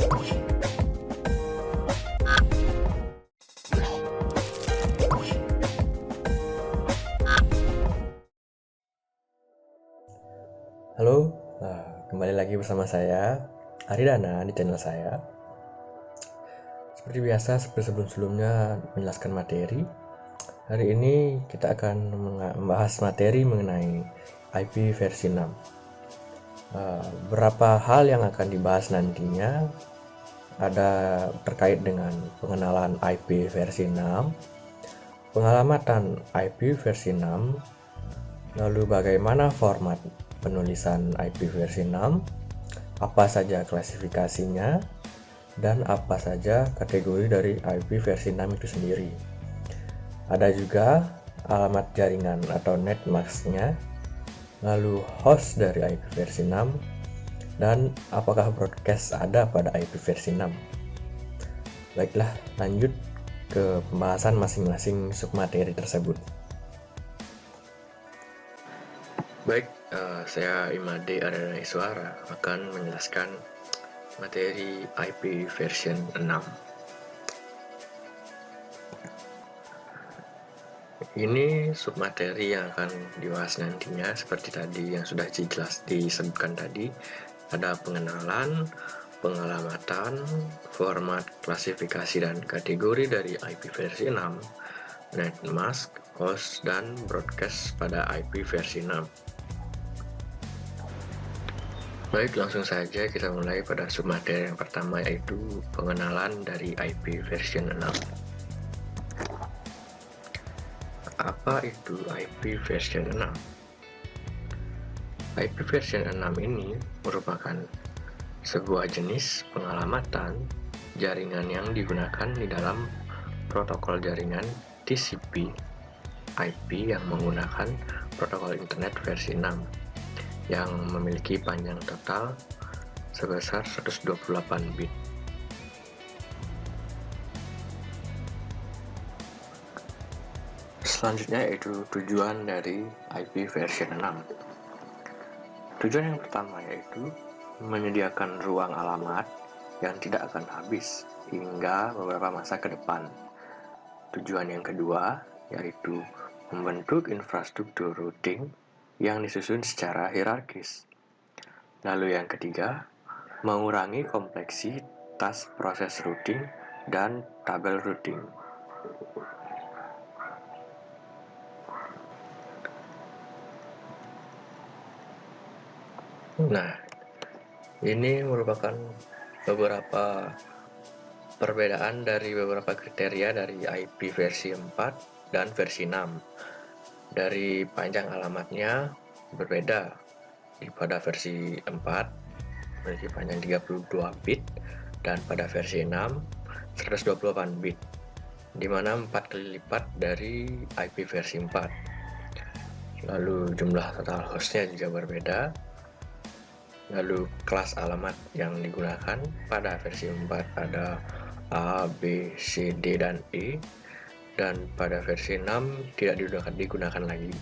Halo, kembali lagi bersama saya Aridana di channel saya. Seperti biasa, seperti sebelum-sebelumnya menjelaskan materi. Hari ini kita akan membahas materi mengenai IP versi 6. Beberapa hal yang akan dibahas nantinya ada terkait dengan pengenalan IP versi 6, pengalamatan IP versi 6, lalu bagaimana format penulisan IP versi 6, apa saja klasifikasinya, dan apa saja kategori dari IP versi 6 itu sendiri. Ada juga alamat jaringan atau netmask-nya, lalu host dari IP versi 6, dan apakah broadcast ada pada IP versi 6. Baiklah, lanjut ke pembahasan masing-masing submateri tersebut. Baik, saya Imade Ardana Iswara akan menjelaskan materi IP version 6. Ini submateri yang akan dibahas nantinya seperti tadi yang sudah jelas disebutkan tadi. Ada pengenalan, pengalamatan, format, klasifikasi, dan kategori dari IP versi 6, netmask, host, dan broadcast pada IP versi 6. Baik, langsung saja kita mulai pada submateri yang pertama, yaitu pengenalan dari IP version 6. Apa itu IP version 6? IP version 6 ini merupakan sebuah jenis pengalamatan jaringan yang digunakan di dalam protokol jaringan TCP IP yang menggunakan protokol internet versi 6 yang memiliki panjang total sebesar 128 bit. Selanjutnya yaitu tujuan dari IP version 6. Tujuan yang pertama yaitu menyediakan ruang alamat yang tidak akan habis hingga beberapa masa ke depan. Tujuan yang kedua yaitu membentuk infrastruktur routing yang disusun secara hierarkis. Lalu yang ketiga, mengurangi kompleksitas proses routing dan tabel routing. Nah, ini merupakan beberapa perbedaan dari beberapa kriteria dari IP versi 4 dan versi 6. Dari panjang alamatnya berbeda. Pada versi 4 memiliki panjang 32 bit dan pada versi 6 128 bit, di mana 4 kali lipat dari IP versi 4. Lalu jumlah total hostnya juga berbeda. Lalu kelas alamat yang digunakan pada versi 4 ada A, B, C, D, dan E, dan pada versi 6 tidak digunakan lagi.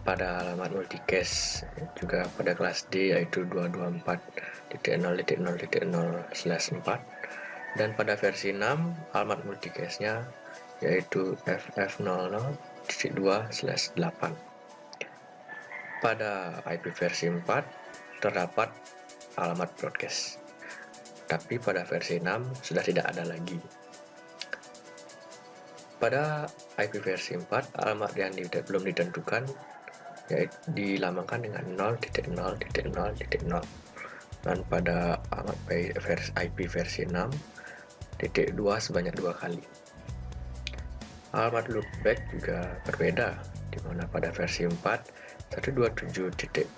Pada alamat multicast juga pada kelas D yaitu 224.0.0.0/4, dan pada versi 6 alamat multicastnya yaitu FF00.2/8. Pada IP versi 4 terdapat alamat broadcast, tapi pada versi 6 sudah tidak ada lagi. Pada IP versi 4, alamat yang belum ditentukan yaitu dilambangkan dengan 0.0.0.0, dan pada alamat IP versi 6, titik 2 sebanyak 2 kali. Alamat loopback juga berbeda, di mana pada versi 4 127.0.0.1,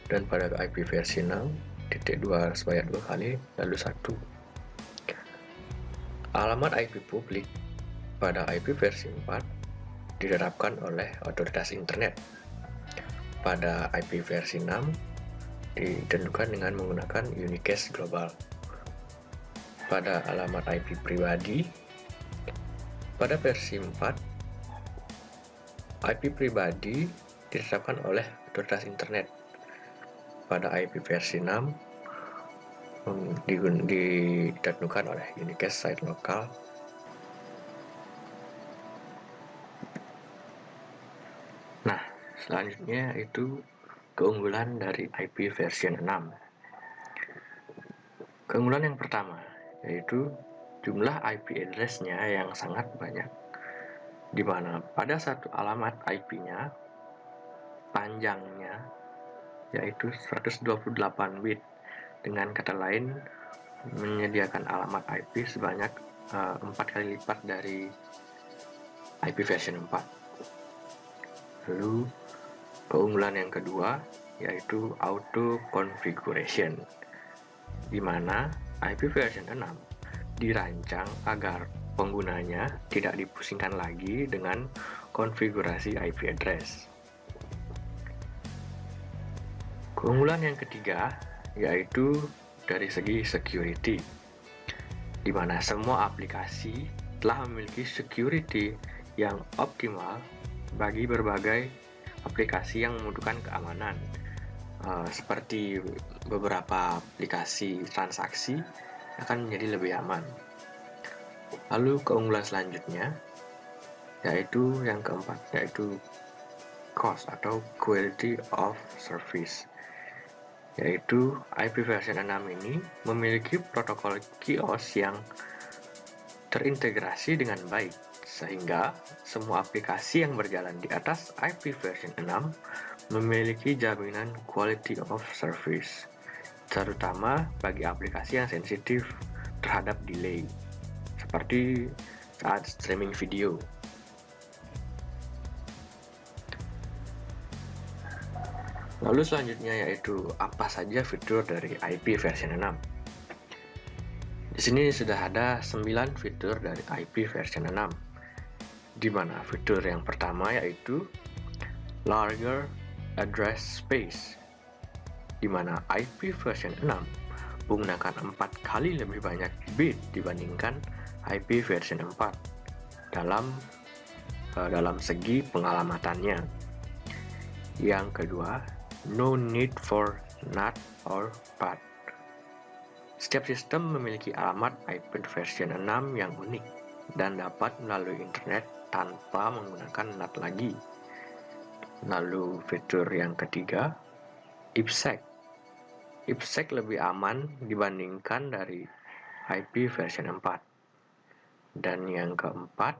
dan pada IP versi 6 titik 2 sebanyak 2 kali lalu 1. Alamat IP publik pada IP versi 4 diterapkan oleh otoritas internet. Pada IP versi 6 ditentukan dengan menggunakan unicast global. Pada alamat IP pribadi pada versi 4, IP pribadi ditetapkan oleh otoritas internet. Pada IP versi 6, ditentukan oleh unicast site lokal. Nah, selanjutnya itu keunggulan dari IP version 6. Keunggulan yang pertama yaitu jumlah IP address-nya yang sangat banyak, di mana pada satu alamat IP-nya panjangnya yaitu 128 bit. Dengan kata lain, menyediakan alamat IP sebanyak 4 kali lipat dari IP version 4. Lalu keunggulan yang kedua yaitu auto configuration, di mana IP version 6 dirancang agar penggunanya tidak dipusingkan lagi dengan konfigurasi IP address. Keunggulan yang ketiga yaitu dari segi security, di mana semua aplikasi telah memiliki security yang optimal bagi berbagai aplikasi yang membutuhkan keamanan, seperti beberapa aplikasi transaksi akan menjadi lebih aman. Lalu keunggulan selanjutnya yaitu yang keempat, yaitu cost atau quality of service, yaitu IP version 6 ini memiliki protokol QoS yang terintegrasi dengan baik, sehingga semua aplikasi yang berjalan di atas IP version 6 memiliki jaminan quality of service, terutama bagi aplikasi yang sensitif terhadap delay, seperti saat streaming video. Lalu selanjutnya yaitu apa saja fitur dari IP version 6. Di sini sudah ada 9 fitur dari IP version 6, di mana fitur yang pertama yaitu larger address space, di mana IP version 6 menggunakan 4 kali lebih banyak bit dibandingkan IP version 4 dalam segi pengalamannya. Yang kedua, no need for NAT or PAT. Setiap sistem memiliki alamat IP version 6 yang unik dan dapat melalui internet tanpa menggunakan NAT lagi. Lalu fitur yang ketiga, IPsec. IPsec lebih aman dibandingkan dari IP version 4. Dan yang keempat,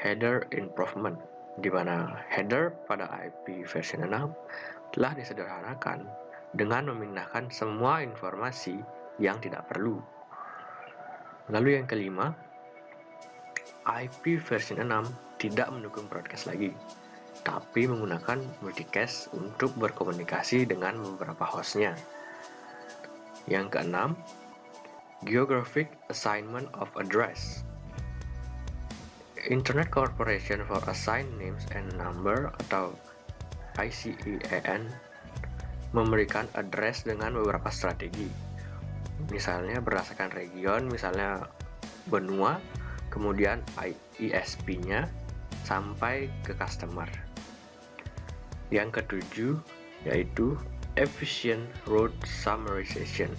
header improvement, di mana header pada IP version 6 telah disederhanakan dengan memindahkan semua informasi yang tidak perlu. Lalu yang kelima, IP version 6 tidak mendukung broadcast lagi, tapi menggunakan multicast untuk berkomunikasi dengan beberapa hostnya. Yang keenam, geographic assignment of address. Internet Corporation for Assigned Names and Number atau ICANN memberikan address dengan beberapa strategi, misalnya berdasarkan region, misalnya benua, kemudian ISP-nya sampai ke customer. Yang ketujuh yaitu efficient route summarization.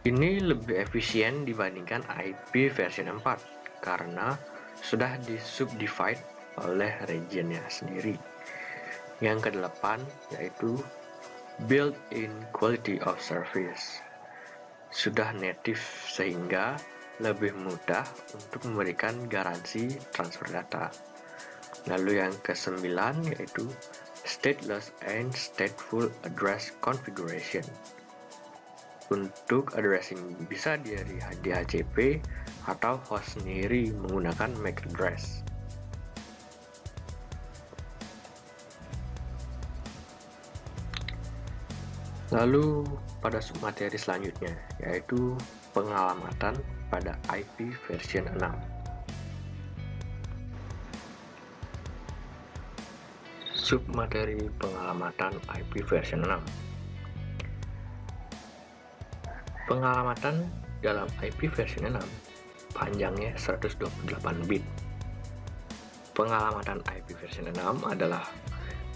Ini lebih efisien dibandingkan IP version 4 karena sudah disubdivide oleh regionnya sendiri. Yang kedelapan yaitu built-in quality of service. Sudah native sehingga lebih mudah untuk memberikan garansi transfer data. Lalu yang kesembilan yaitu stateless and stateful address configuration. Untuk addressing bisa dari DHCP atau host sendiri menggunakan MAC address. Lalu pada submateri selanjutnya yaitu pengalamatan pada IP version 6. Submateri pengalamatan IP version 6. Pengalamatan dalam IP version 6 panjangnya 128 bit. Pengalamatan IP version 6 adalah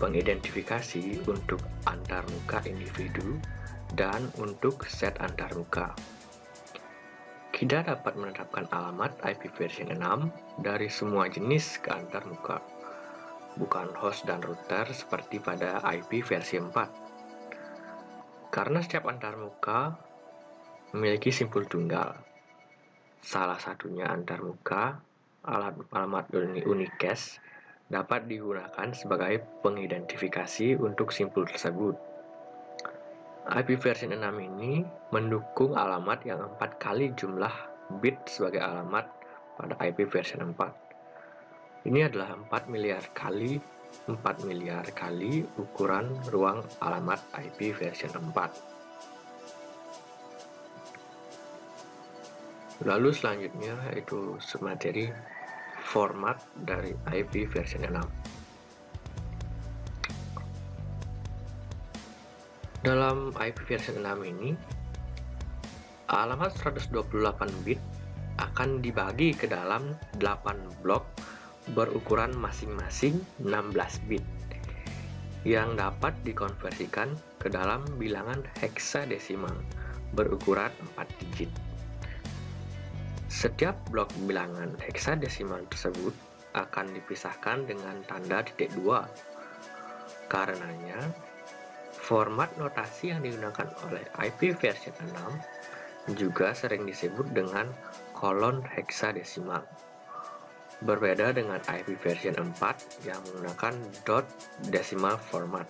pengidentifikasi untuk antarmuka individu dan untuk set antarmuka. Kita dapat menetapkan alamat IP versi 6 dari semua jenis ke antarmuka, bukan host dan router seperti pada IP versi 4. Karena setiap antarmuka memiliki simpul tunggal, salah satunya antarmuka alamat unicast dapat digunakan sebagai pengidentifikasi untuk simpul tersebut. IP versi 6 ini mendukung alamat yang 4 kali jumlah bit sebagai alamat pada IP versi 4. Ini adalah 4 miliar kali ukuran ruang alamat IP versi 4. Lalu selanjutnya yaitu materi format dari IP versi 6. Dalam IP versi 6 ini, alamat 128 bit akan dibagi ke dalam 8 blok berukuran masing-masing 16 bit yang dapat dikonversikan ke dalam bilangan heksadesimal berukuran 4 digit. Setiap blok bilangan heksadesimal tersebut akan dipisahkan dengan tanda titik 2. Karenanya, format notasi yang digunakan oleh IP versi 6 juga sering disebut dengan kolon heksadesimal. Berbeda dengan IP versi 4 yang menggunakan dot decimal format.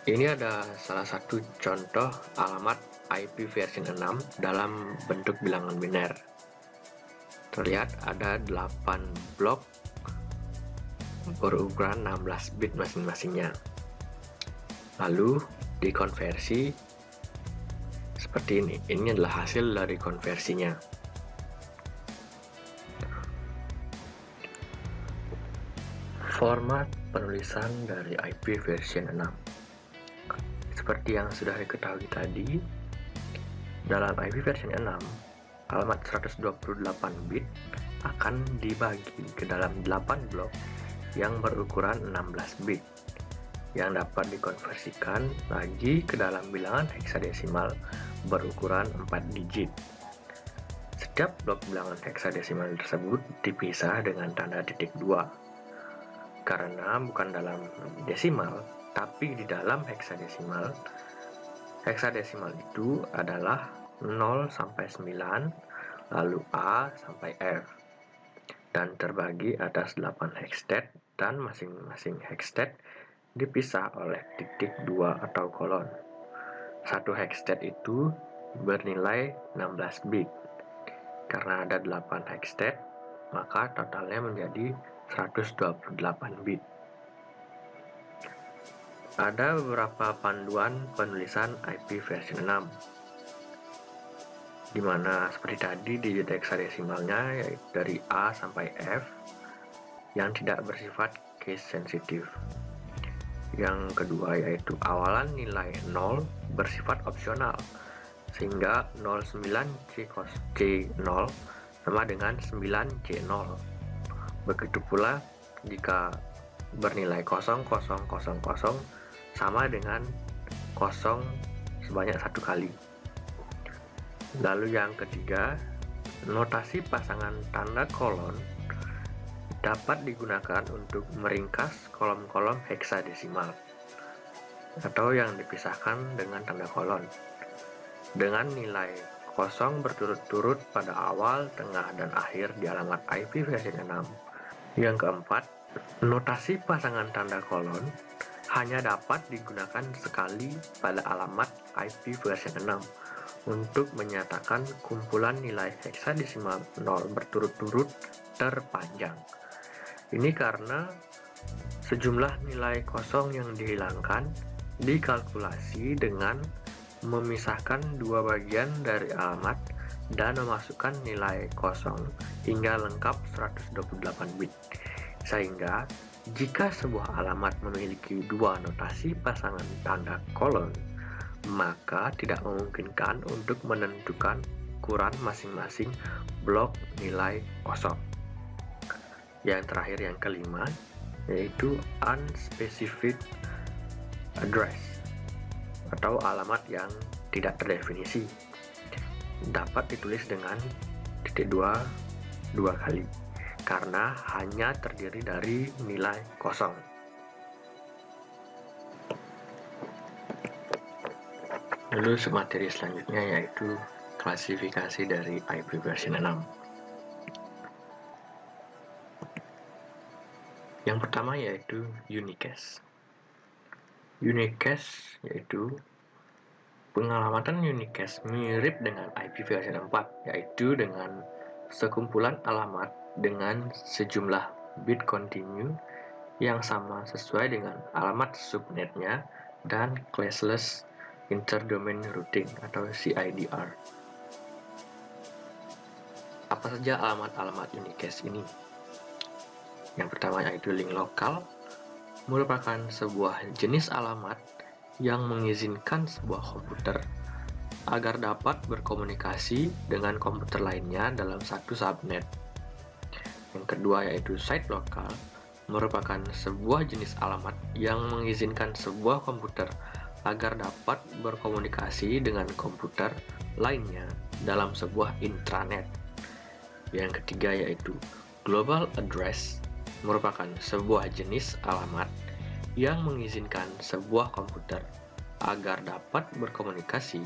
Ini ada salah satu contoh alamat IP versi 6 dalam bentuk bilangan biner. Terlihat ada 8 blok berukuran 16 bit masing-masingnya. Lalu dikonversi seperti ini. Ini adalah hasil dari konversinya. Format penulisan dari IP versi 6. Seperti yang sudah diketahui tadi, dalam IP versi 6, alamat 128 bit akan dibagi ke dalam 8 blok yang berukuran 16 bit yang dapat dikonversikan lagi ke dalam bilangan heksadesimal berukuran 4 digit. Setiap blok bilangan heksadesimal tersebut dipisah dengan tanda titik 2 karena bukan dalam desimal tapi di dalam heksadesimal. Heksadesimal itu adalah 0 sampai 9, lalu A sampai F, dan terbagi atas 8 hexstat, dan masing-masing hexstat dipisah oleh titik 2 atau kolon. Satu hexstat itu bernilai 16 bit. Karena ada 8 hexstat, maka totalnya menjadi 128 bit. Ada beberapa panduan penulisan IP versi 6, di mana seperti tadi digit heksadesimalnya yaitu dari A sampai F yang tidak bersifat case sensitive. Yang kedua yaitu awalan nilai 0 bersifat opsional, sehingga 09C0 sama dengan 9C0. Begitu pula jika bernilai 0000 sama dengan 0 sebanyak 1 kali. Lalu yang ketiga, notasi pasangan tanda kolon dapat digunakan untuk meringkas kolom-kolom heksadesimal atau yang dipisahkan dengan tanda kolon dengan nilai 0 berturut-turut pada awal, tengah, dan akhir di alamat IP versi 6. Yang keempat, notasi pasangan tanda kolon hanya dapat digunakan sekali pada alamat IP versi 6 untuk menyatakan kumpulan nilai heksadesimal 0 berturut-turut terpanjang. Ini karena sejumlah nilai kosong yang dihilangkan dikalkulasi dengan memisahkan dua bagian dari alamat dan memasukkan nilai kosong hingga lengkap 128 bit. Sehingga jika sebuah alamat memiliki dua notasi pasangan tanda kolon, maka tidak memungkinkan untuk menentukan ukuran masing-masing blok nilai kosong. Yang terakhir, yang kelima, yaitu unspecified address. atau alamat yang tidak terdefinisi dapat ditulis dengan titik dua kali karena hanya terdiri dari nilai kosong. Lalu materi selanjutnya yaitu klasifikasi dari IP versi 6. Yang pertama yaitu unicast. Unicast yaitu pengalamatan unicast mirip dengan IP versi 4, yaitu dengan sekumpulan alamat dengan sejumlah bit kontinu yang sama sesuai dengan alamat subnetnya dan classless interdomain routing atau CIDR. Apa saja alamat-alamat unicast ini? Yang pertama yaitu link lokal, merupakan sebuah jenis alamat yang mengizinkan sebuah komputer agar dapat berkomunikasi dengan komputer lainnya dalam satu subnet. Yang kedua yaitu site lokal, merupakan sebuah jenis alamat yang mengizinkan sebuah komputer agar dapat berkomunikasi dengan komputer lainnya dalam sebuah intranet. Yang ketiga yaitu global address, merupakan sebuah jenis alamat yang mengizinkan sebuah komputer agar dapat berkomunikasi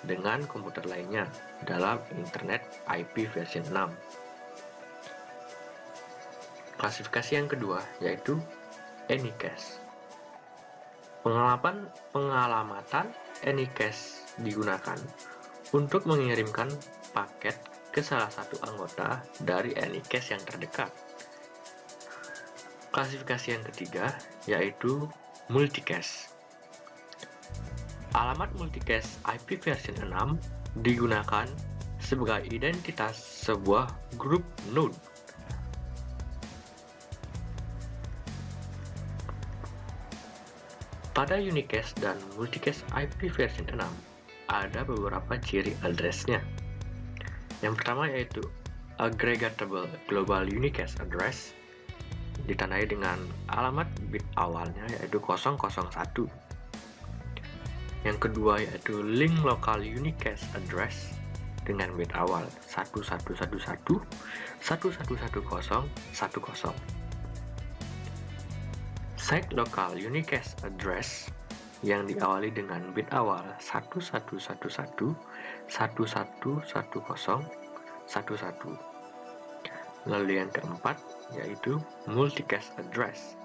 dengan komputer lainnya dalam internet IP versi 6. Klasifikasi yang kedua yaitu anycast. Pengalamatan anycast digunakan untuk mengirimkan paket ke salah satu anggota dari anycast yang terdekat. Klasifikasi yang ketiga yaitu multicast. Alamat multicast IP versi 6 digunakan sebagai identitas sebuah grup node. Pada unicast dan multicast IP versi 6 ada beberapa ciri address-nya. Yang pertama yaitu aggregatable global unicast address, ditandai dengan alamat bit awalnya yaitu 001. Yang kedua yaitu link local unicast address dengan bit awal 1111 1110 10. Site local unicast address yang diawali dengan bit awal 1111 1110 11. Lalu yang keempat yaitu multicast address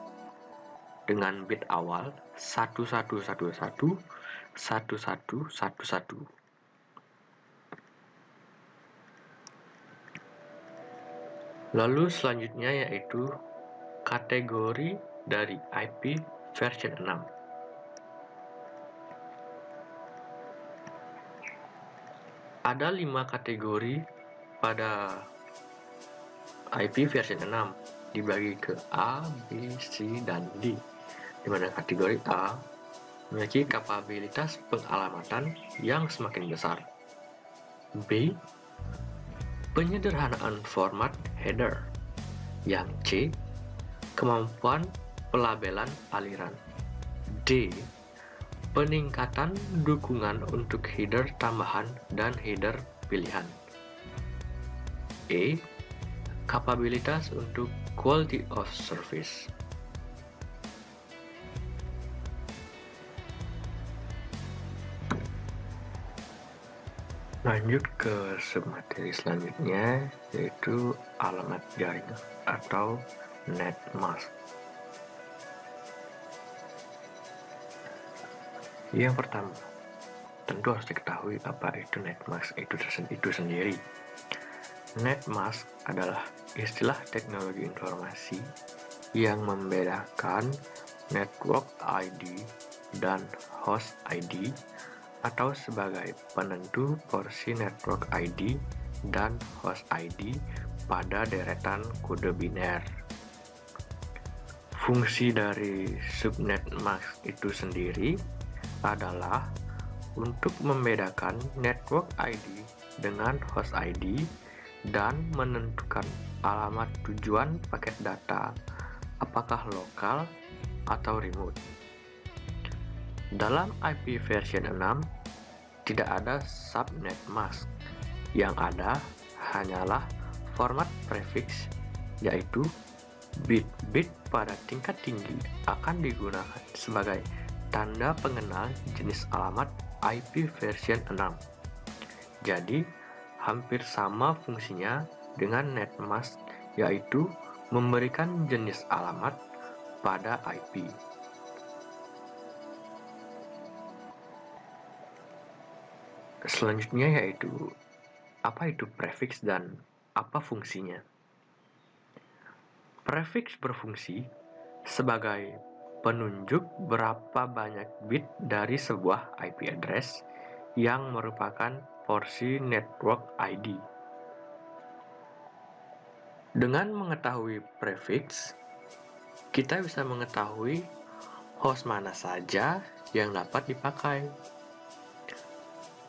dengan bit awal 1111 1111. Lalu selanjutnya yaitu kategori dari IP versi 6. Ada 5 kategori pada IP versi 6 dibagi ke A, B, C, dan D, di mana kategori A memiliki kapabilitas pengalamatan yang semakin besar. B, penyederhanaan format header. Yang C, kemampuan pelabelan aliran. D, peningkatan dukungan untuk header tambahan dan header pilihan. E, kapabilitas untuk quality of service. Lanjut ke submateri selanjutnya yaitu alamat jaringan atau net mask. Yang pertama, tentu harus diketahui apa itu net mask itu sendiri. Net mask adalah istilah teknologi informasi yang membedakan network ID dan host ID atau sebagai penentu porsi network ID dan host ID pada deretan kode biner. Fungsi dari subnet mask itu sendiri adalah untuk membedakan network ID dengan host ID dan menentukan alamat tujuan paket data apakah lokal atau remote. Dalam IP version 6, tidak ada subnet mask. Yang ada hanyalah format prefix, yaitu bit-bit pada tingkat tinggi akan digunakan sebagai tanda pengenal jenis alamat IP version 6. Jadi, hampir sama fungsinya dengan netmask, yaitu memberikan jenis alamat pada IP. Selanjutnya yaitu, apa itu prefix dan apa fungsinya? Prefix berfungsi sebagai penunjuk berapa banyak bit dari sebuah IP address yang merupakan porsi network ID. Dengan mengetahui prefix, kita bisa mengetahui host mana saja yang dapat dipakai.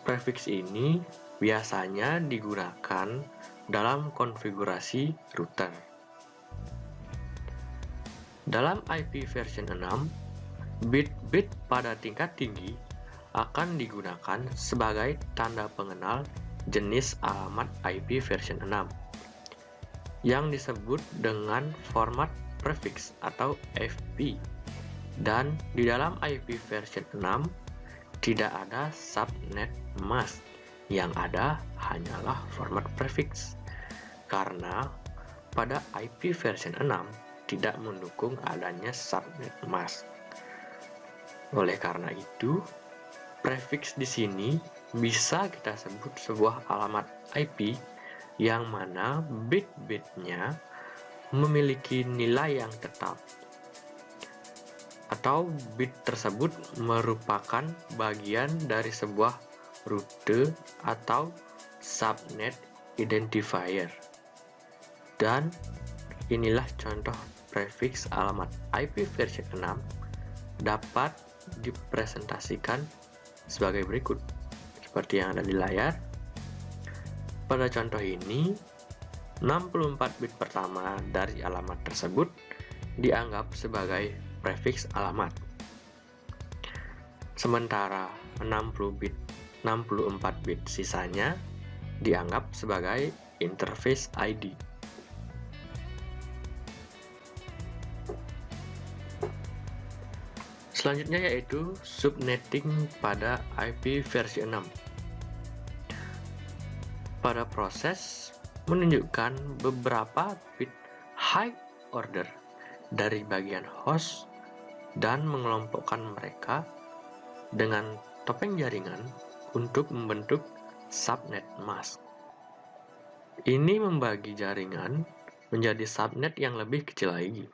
Prefix ini biasanya digunakan dalam konfigurasi router. Dalam IP version 6, bit-bit pada tingkat tinggi akan digunakan sebagai tanda pengenal jenis alamat IP version 6 yang disebut dengan format prefix atau FP. Dan di dalam IP version 6 tidak ada subnet mask, yang ada hanyalah format prefix. Karena pada IP version 6 tidak mendukung adanya subnet mask. Oleh karena itu, prefix di sini bisa kita sebut sebuah alamat IP yang mana bit-bitnya memiliki nilai yang tetap, atau bit tersebut merupakan bagian dari sebuah rute atau subnet identifier. Dan inilah contoh prefix alamat IP version 6 dapat dipresentasikan sebagai berikut, seperti yang ada di layar. Pada contoh ini, 64 bit pertama dari alamat tersebut dianggap sebagai prefix alamat. Sementara 64 bit sisanya dianggap sebagai interface ID. Selanjutnya yaitu subnetting pada IP versi 6. Pada proses menunjukkan beberapa bit high order dari bagian host dan mengelompokkan mereka dengan topeng jaringan untuk membentuk subnet mask. Ini membagi jaringan menjadi subnet yang lebih kecil lagi.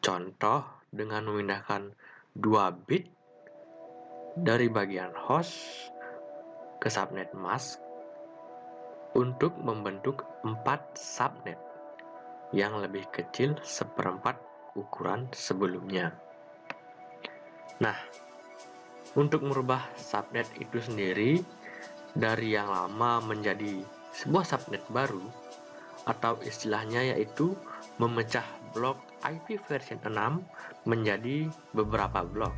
Contoh dengan memindahkan 2 bit dari bagian host ke subnet mask untuk membentuk 4 subnet yang lebih kecil seperempat ukuran sebelumnya. Nah, untuk merubah subnet itu sendiri dari yang lama menjadi sebuah subnet baru, atau istilahnya yaitu memecah blok IP version 6 menjadi beberapa blok.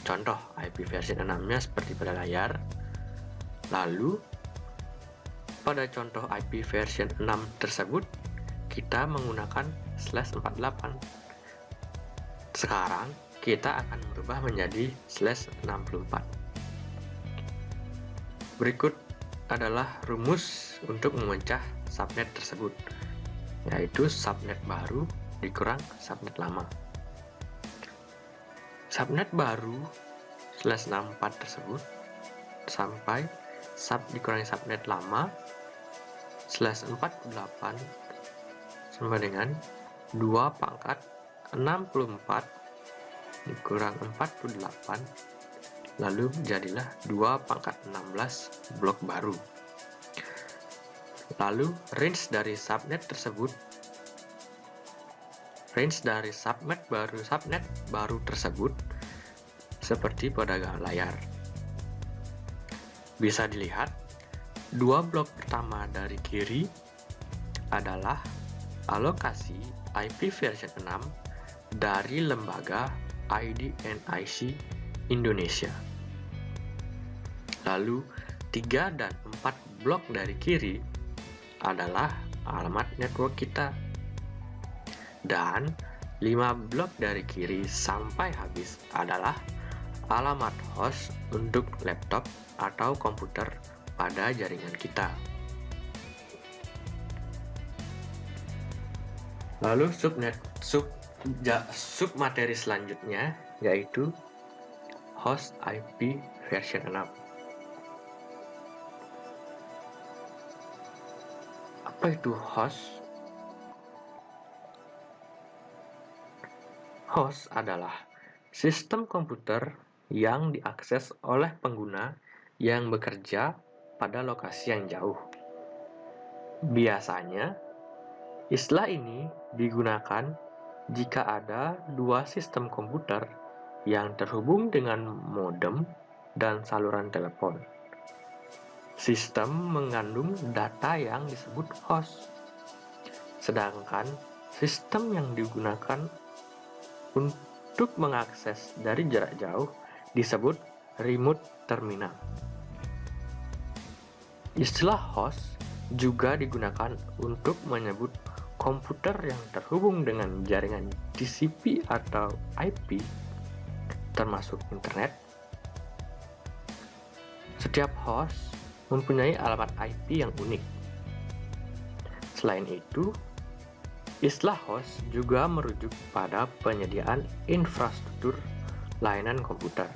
Contoh IP version 6-nya seperti pada layar. Lalu, pada contoh IP version 6 tersebut, kita menggunakan /48. Sekarang, kita akan merubah menjadi /64. Berikut adalah rumus untuk memecah subnet tersebut, yaitu subnet baru dikurang subnet lama. Subnet baru /64 tersebut sampai sub dikurangi subnet lama /48 sama dengan 2 pangkat 64 dikurang 48, lalu jadilah 2 pangkat 16 blok baru. Lalu range dari subnet baru tersebut seperti pada layar. Bisa dilihat, 2 blok pertama dari kiri adalah alokasi IP version 6 dari lembaga IDNIC Indonesia. Lalu 3 dan 4 blok dari kiri adalah alamat network kita. Dan 5 blok dari kiri sampai habis adalah alamat host untuk laptop atau komputer pada jaringan kita. Lalu submateri selanjutnya yaitu host IP version 6. Apa itu host? Host adalah sistem komputer yang diakses oleh pengguna yang bekerja pada lokasi yang jauh. Biasanya, istilah ini digunakan jika ada dua sistem komputer yang terhubung dengan modem dan saluran telepon. Sistem mengandung data yang disebut host, sedangkan sistem yang digunakan untuk mengakses dari jarak jauh disebut remote terminal. Istilah host juga digunakan untuk menyebut komputer yang terhubung dengan jaringan TCP atau IP, termasuk internet. Setiap host mempunyai alamat IP yang unik. Selain itu, istilah host juga merujuk pada penyediaan infrastruktur layanan komputer.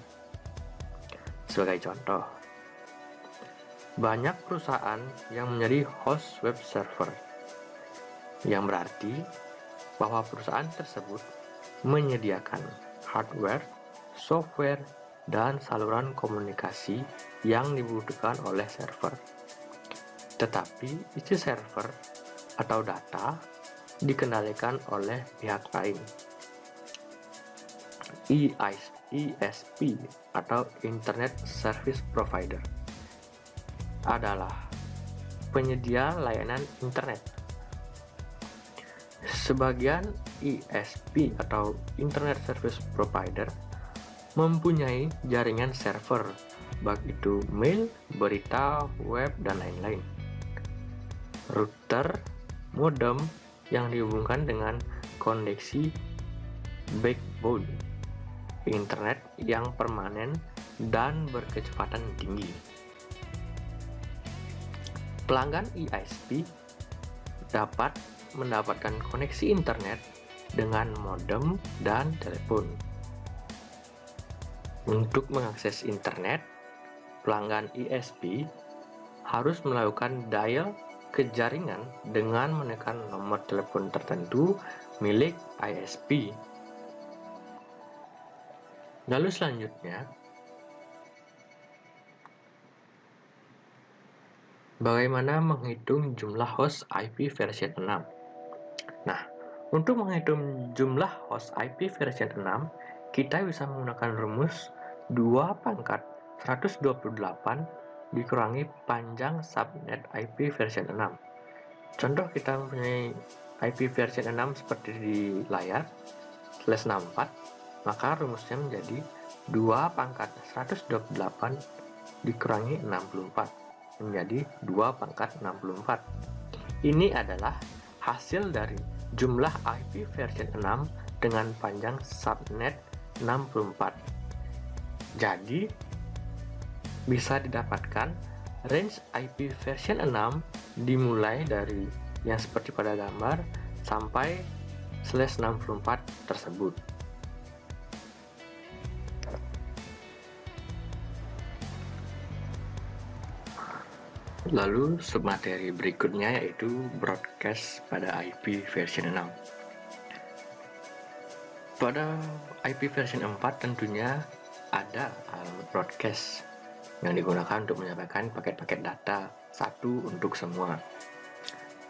Sebagai contoh, banyak perusahaan yang menjadi host web server, yang berarti bahwa perusahaan tersebut menyediakan hardware, software, dan saluran komunikasi yang dibutuhkan oleh server. Tetapi isi server atau data dikendalikan oleh pihak lain. ISP atau Internet Service Provider adalah penyedia layanan internet. Sebagian ISP atau Internet Service Provider mempunyai jaringan server, baik itu mail, berita, web, dan lain-lain. Router, modem yang dihubungkan dengan koneksi backbone, internet yang permanen dan berkecepatan tinggi. Pelanggan ISP dapat mendapatkan koneksi internet dengan modem dan telepon. Untuk mengakses internet, pelanggan ISP harus melakukan dial ke jaringan dengan menekan nomor telepon tertentu milik ISP. Lalu selanjutnya, bagaimana menghitung jumlah host IP version 6? Nah, untuk menghitung jumlah host IP version 6, kita bisa menggunakan rumus 2/128 dikurangi panjang subnet IP version 6. Contoh kita mempunyai IP version 6 seperti di layar, /64, maka rumusnya menjadi 2/128 dikurangi 64, menjadi 2/64. Ini adalah hasil dari jumlah IP version 6 dengan panjang subnet 64. Jadi, bisa didapatkan range IP version 6 dimulai dari yang seperti pada gambar sampai /64 tersebut. Lalu submateri berikutnya yaitu broadcast pada IP version 6. Pada IP version 4 tentunya ada alamat broadcast yang digunakan untuk menyampaikan paket-paket data satu untuk semua.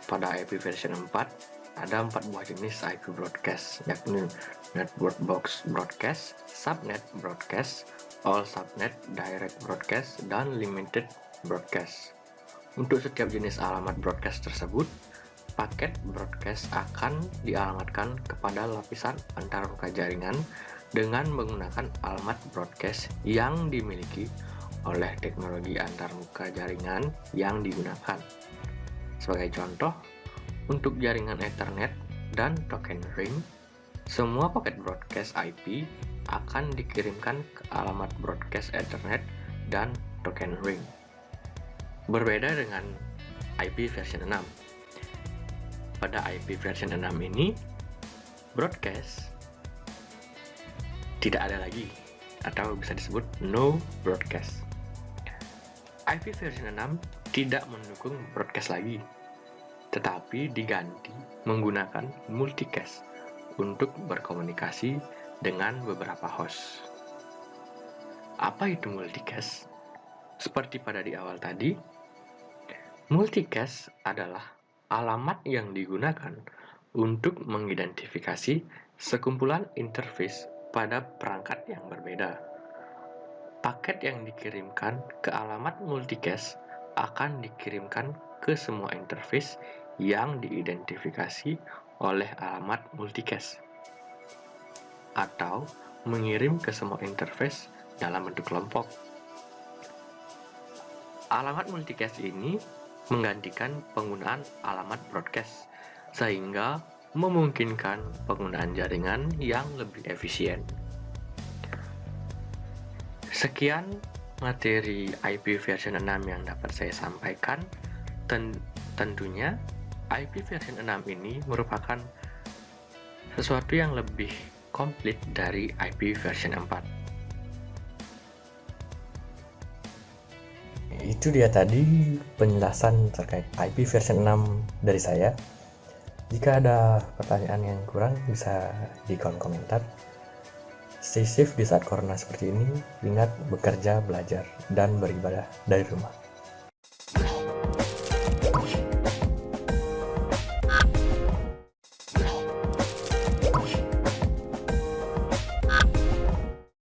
Pada IP version 4 ada 4 buah jenis IP broadcast, yakni network box broadcast, subnet broadcast, all subnet direct broadcast, dan limited broadcast. Untuk setiap jenis alamat broadcast tersebut, paket broadcast akan dialamatkan kepada lapisan antarmuka jaringan dengan menggunakan alamat broadcast yang dimiliki oleh teknologi antarmuka jaringan yang digunakan. Sebagai contoh, untuk jaringan Ethernet dan token ring, semua paket broadcast IP akan dikirimkan ke alamat broadcast Ethernet dan token ring. Berbeda dengan IP version 6. Pada IP version 6 ini, broadcast tidak ada lagi, atau bisa disebut no broadcast. IP version 6 tidak mendukung broadcast lagi, tetapi diganti menggunakan multicast untuk berkomunikasi dengan beberapa host. Apa itu multicast? Seperti pada di awal tadi, multicast adalah alamat yang digunakan untuk mengidentifikasi sekumpulan interface pada perangkat yang berbeda. Paket yang dikirimkan ke alamat multicast akan dikirimkan ke semua interface yang diidentifikasi oleh alamat multicast, atau mengirim ke semua interface dalam bentuk kelompok. Alamat multicast ini menggantikan penggunaan alamat broadcast, sehingga memungkinkan penggunaan jaringan yang lebih efisien. Sekian materi IP version 6 yang dapat saya sampaikan. Tentunya IP version 6 ini merupakan sesuatu yang lebih komplit dari IP version 4. Itu dia tadi penjelasan terkait IP version 6 dari saya. Jika ada pertanyaan yang kurang, bisa di kolom komentar. Stay safe di saat corona seperti ini. Ingat bekerja, belajar, dan beribadah dari rumah.